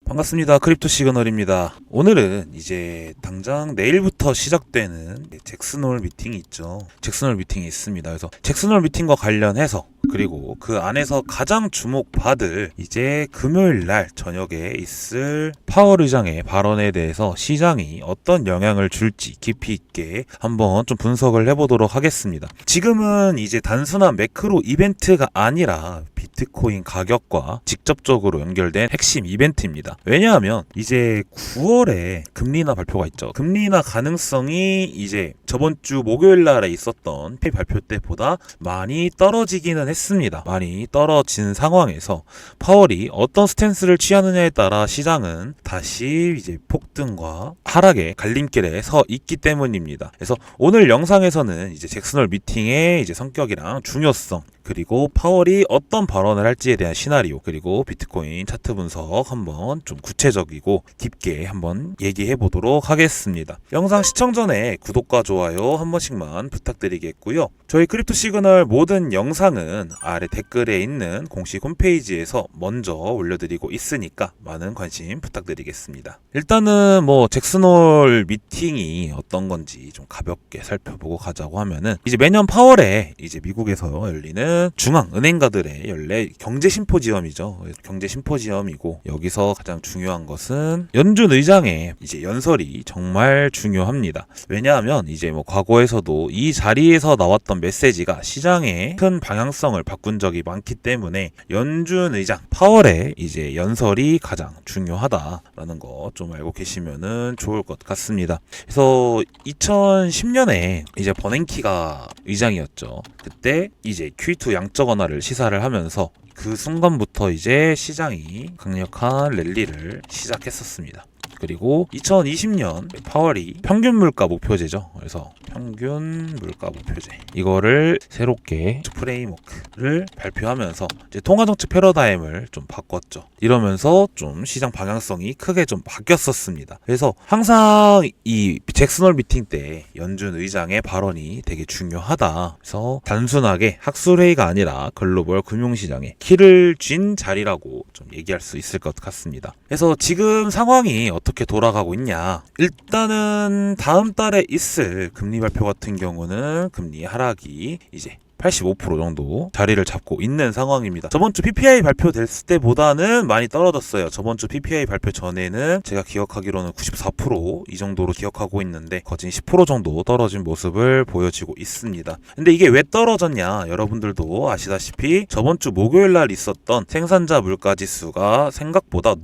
반갑습니다. 크립토 시그널입니다. 오늘은 이제 당장 내일부터 시작되는 잭슨홀 미팅이 있죠. 잭슨홀 미팅이 있습니다. 그래서 잭슨홀 미팅과 관련해서 그리고 그 안에서 가장 주목받을 이제 금요일 날 저녁에 있을 파월 의장의 발언에 대해서 시장이 어떤 영향을 줄지 깊이 있게 한번 좀 분석을 해보도록 하겠습니다. 지금은 이제 단순한 매크로 이벤트가 아니라 비트코인 가격과 직접적으로 연결된 핵심 이벤트입니다. 왜냐하면 이제 9월에 금리 인하 발표가 있죠. 금리 인하 가능성이 이제 저번 주 목요일 날에 있었던 발표 때보다 많이 떨어지기는 했습니다. 많이 떨어진 상황에서 파월이 어떤 스탠스를 취하느냐에 따라 시장은 다시 이제 폭등과 하락의 갈림길에 서 있기 때문입니다. 그래서 오늘 영상에서는 이제 잭슨홀 미팅의 이제 성격이랑 중요성, 그리고 파월이 어떤 발언을 할지에 대한 시나리오, 그리고 비트코인 차트 분석 한번 좀 구체적이고 깊게 한번 얘기해 보도록 하겠습니다. 영상 시청 전에 구독과 좋아요 한 번씩만 부탁드리겠고요. 저희 크립토 시그널 모든 영상은 아래 댓글에 있는 공식 홈페이지에서 먼저 올려드리고 있으니까 많은 관심 부탁드리겠습니다. 일단은 뭐 잭슨홀 미팅이 어떤 건지 좀 가볍게 살펴보고 가자고 하면은, 이제 매년 파월에 이제 미국에서 열리는 중앙은행가들의 연례 경제 심포지엄이죠. 경제 심포지엄이고, 여기서 가장 중요한 것은 연준 의장의 이제 연설이 정말 중요합니다. 왜냐하면 이제 뭐 과거에서도 이 자리에서 나왔던 메시지가 시장의 큰 방향성을 바꾼 적이 많기 때문에 연준 의장 파월의 이제 연설이 가장 중요하다라는 거 좀 알고 계시면은 좋을 것 같습니다. 그래서 2010년에 이제 버냉키가 의장이었죠. 그때 이제 Q2 양적 완화를 시사를 하면서 그 순간부터 이제 시장이 강력한 랠리를 시작했었습니다. 그리고 2020년 파월이 평균 물가 목표제죠. 그래서 평균 물가 목표제 이거를 새롭게 프레임워크를 발표하면서 이제 통화정책 패러다임을 좀 바꿨죠. 이러면서 좀 시장 방향성이 크게 좀 바뀌었었습니다. 그래서 항상 이 잭슨홀 미팅 때 연준 의장의 발언이 되게 중요하다. 그래서 단순하게 학술회의가 아니라 글로벌 금융시장에 키를 쥔 자리라고 좀 얘기할 수 있을 것 같습니다. 그래서 지금 상황이 어떻게 돌아가고 있냐, 일단은 다음 달에 있을 금리 발표 같은 경우는 금리 하락이 이제 85% 정도 자리를 잡고 있는 상황입니다. 저번 주 PPI 발표됐을 때보다는 많이 떨어졌어요. 저번 주 PPI 발표 전에는 제가 기억하기로는 94% 이 정도로 기억하고 있는데 거진 10% 정도 떨어진 모습을 보여지고 있습니다. 근데 이게 왜 떨어졌냐, 여러분들도 아시다시피 저번 주 목요일 날 있었던 생산자 물가 지수가 생각보다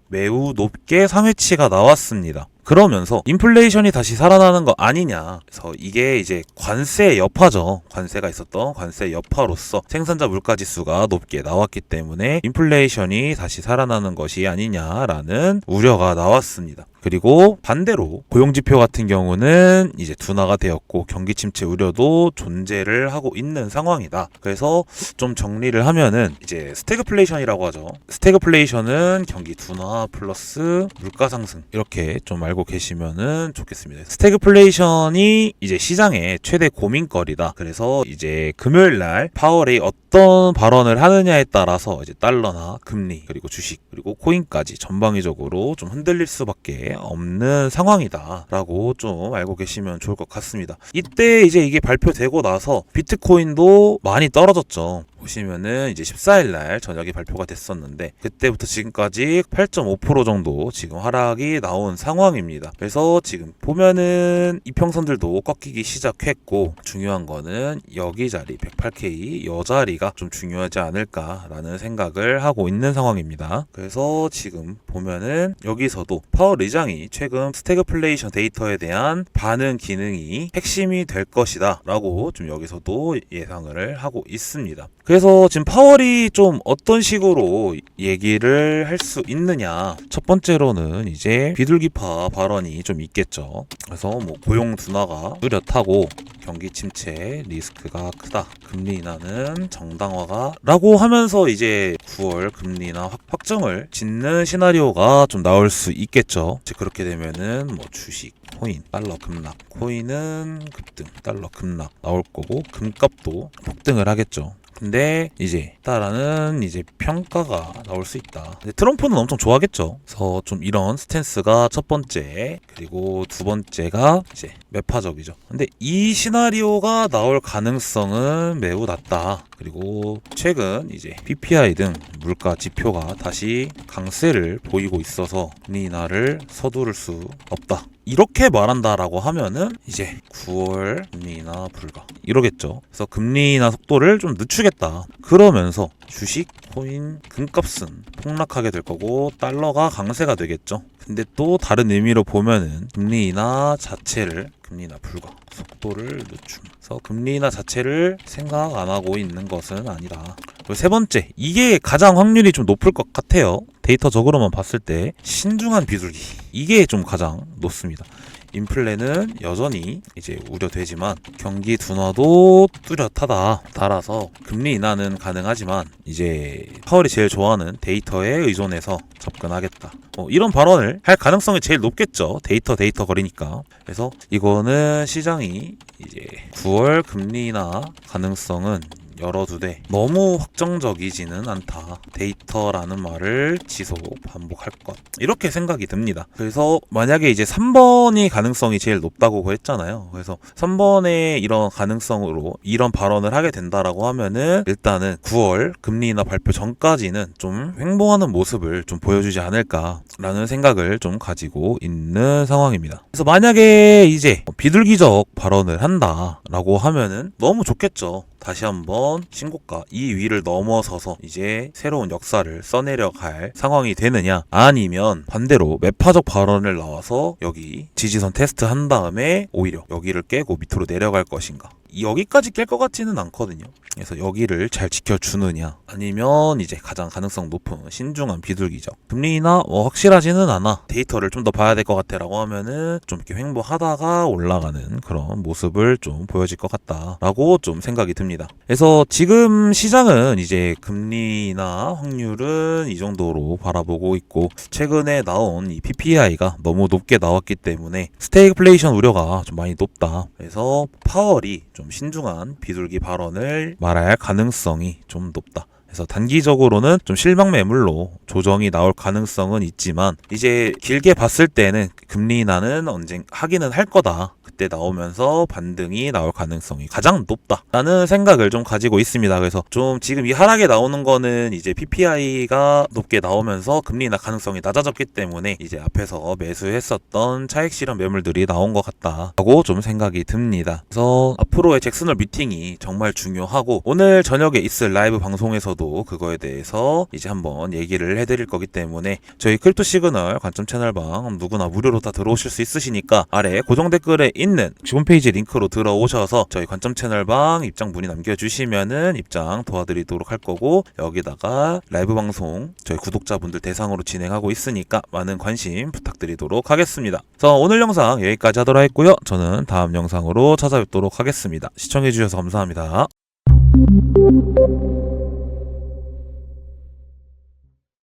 매우 높게 상회치가 나왔습니다. 그러면서 인플레이션이 다시 살아나는 거 아니냐. 그래서 이게 이제 관세 여파죠. 관세가 있었던 관세 여파로서 생산자 물가 지수가 높게 나왔기 때문에 인플레이션이 다시 살아나는 것이 아니냐라는 우려가 나왔습니다. 그리고 반대로 고용지표 같은 경우는 이제 둔화가 되었고 경기 침체 우려도 존재를 하고 있는 상황이다. 그래서 좀 정리를 하면은 이제 스태그플레이션이라고 하죠. 스태그플레이션은 경기 둔화 플러스 물가 상승, 이렇게 좀 알고 계시면은 좋겠습니다. 스태그플레이션이 이제 시장의 최대 고민거리다. 그래서 이제 금요일 날 파월이 어떤 발언을 하느냐에 따라서 이제 달러나 금리, 그리고 주식, 그리고 코인까지 전방위적으로 좀 흔들릴 수밖에 없는 상황이다 라고 좀 알고 계시면 좋을 것 같습니다. 이때 이제 이게 발표되고 나서 비트코인도 많이 떨어졌죠. 보시면은 이제 14일 날 저녁에 발표가 됐었는데 그때부터 지금까지 8.5% 정도 지금 하락이 나온 상황입니다. 그래서 지금 보면은 이평선들도 꺾이기 시작했고, 중요한 거는 여기 자리 108K 여 자리가 좀 중요하지 않을까라는 생각을 하고 있는 상황입니다. 그래서 지금 보면은 여기서도 파월 의장이 최근 스태그플레이션 데이터에 대한 반응 기능이 핵심이 될 것이다 라고 좀 여기서도 예상을 하고 있습니다. 그래서 지금 파월이 좀 어떤 식으로 얘기를 할 수 있느냐, 첫 번째로는 이제 비둘기파 발언이 좀 있겠죠. 그래서 뭐 고용 둔화가 뚜렷하고 경기 침체 리스크가 크다, 금리 인하는 정당화가 라고 하면서 이제 9월 금리 인하 확정을 짓는 시나리오가 좀 나올 수 있겠죠. 그렇게 되면은 뭐 주식, 코인, 달러 급락, 코인은 급등, 달러 급락 나올 거고 금값도 폭등을 하겠죠. 근데 이제 따라는 이제 평가가 나올 수 있다. 근데 트럼프는 엄청 좋아하겠죠. 그래서 좀 이런 스탠스가 첫 번째, 그리고 두 번째가 이제 매파적이죠. 근데 이 시나리오가 나올 가능성은 매우 낮다. 그리고 최근 이제 PPI 등 물가 지표가 다시 강세를 보이고 있어서 금리 인하를 서두를 수 없다. 이렇게 말한다라고 하면은 이제 9월 금리 인하 불가 이러겠죠. 그래서 금리 인하 속도를 좀 늦추겠다. 그러면서 주식, 코인, 금값은 폭락하게 될 거고 달러가 강세가 되겠죠. 근데 또 다른 의미로 보면은 금리 인하 자체를 금리 인하 불가 속도를 늦춤. 그래서 금리 인하 자체를 생각 안 하고 있는 것은 아니다. 그리고 세 번째, 이게 가장 확률이 좀 높을 것 같아요. 데이터적으로만 봤을 때 신중한 비둘기 이게 좀 가장 높습니다. 인플레는 여전히 이제 우려되지만 경기 둔화도 뚜렷하다. 따라서 금리 인하는 가능하지만 이제 파월이 제일 좋아하는 데이터에 의존해서 접근하겠다. 이런 발언을 할 가능성이 제일 높겠죠. 데이터 거리니까. 그래서 이거는 시장이 이제 9월 금리 인하 가능성은 열어두되 너무 확정적이지는 않다. 데이터라는 말을 지속 반복할 것. 이렇게 생각이 듭니다. 그래서 만약에 이제 3번이 가능성이 제일 높다고 했잖아요. 그래서 3번의 이런 가능성으로 이런 발언을 하게 된다라고 하면은 일단은 9월 금리 인하 발표 전까지는 좀 횡보하는 모습을 좀 보여주지 않을까라는 생각을 좀 가지고 있는 상황입니다. 그래서 만약에 이제 비둘기적 발언을 한다라고 하면은 너무 좋겠죠. 다시 한번 신고가 이 위를 넘어서서 이제 새로운 역사를 써내려갈 상황이 되느냐, 아니면 반대로 매파적 발언을 나와서 여기 지지선 테스트 한 다음에 오히려 여기를 깨고 밑으로 내려갈 것인가. 여기까지 깰 것 같지는 않거든요. 그래서 여기를 잘 지켜주느냐, 아니면 이제 가장 가능성 높은 신중한 비둘기적 금리 인하 확실하지는 않아, 데이터를 좀 더 봐야 될 것 같아 라고 하면은 좀 이렇게 횡보하다가 올라가는 그런 모습을 좀 보여질 것 같다 라고 좀 생각이 듭니다. 그래서 지금 시장은 이제 금리 인하 확률은 이 정도로 바라보고 있고, 최근에 나온 이 PPI가 너무 높게 나왔기 때문에 스태그플레이션 우려가 좀 많이 높다. 그래서 파월이 좀 신중한 비둘기 발언을 말할 가능성이 좀 높다. 그래서 단기적으로는 좀 실망 매물로 조정이 나올 가능성은 있지만 이제 길게 봤을 때는 금리 인하는 언젠가 하기는 할 거다. 그때 나오면서 반등이 나올 가능성이 가장 높다라는 생각을 좀 가지고 있습니다. 그래서 좀 지금 이 하락에 나오는 거는 이제 PPI가 높게 나오면서 금리 인하 가능성이 낮아졌기 때문에 이제 앞에서 매수했었던 차익 실현 매물들이 나온 것 같다라고 좀 생각이 듭니다. 그래서 앞으로의 잭슨홀 미팅이 정말 중요하고, 오늘 저녁에 있을 라이브 방송에서도 그거에 대해서 이제 한번 얘기를 해드릴 거기 때문에 저희 크립토 시그널 관점 채널방 누구나 무료로 다 들어오실 수 있으시니까 아래 고정 댓글에 있는 홈페이지 링크로 들어오셔서 저희 관점 채널방 입장 문의 남겨주시면은 입장 도와드리도록 할 거고, 여기다가 라이브 방송 저희 구독자분들 대상으로 진행하고 있으니까 많은 관심 부탁드리도록 하겠습니다. 그래서 오늘 영상 여기까지 하도록 했고요. 저는 다음 영상으로 찾아뵙도록 하겠습니다. 시청해주셔서 감사합니다.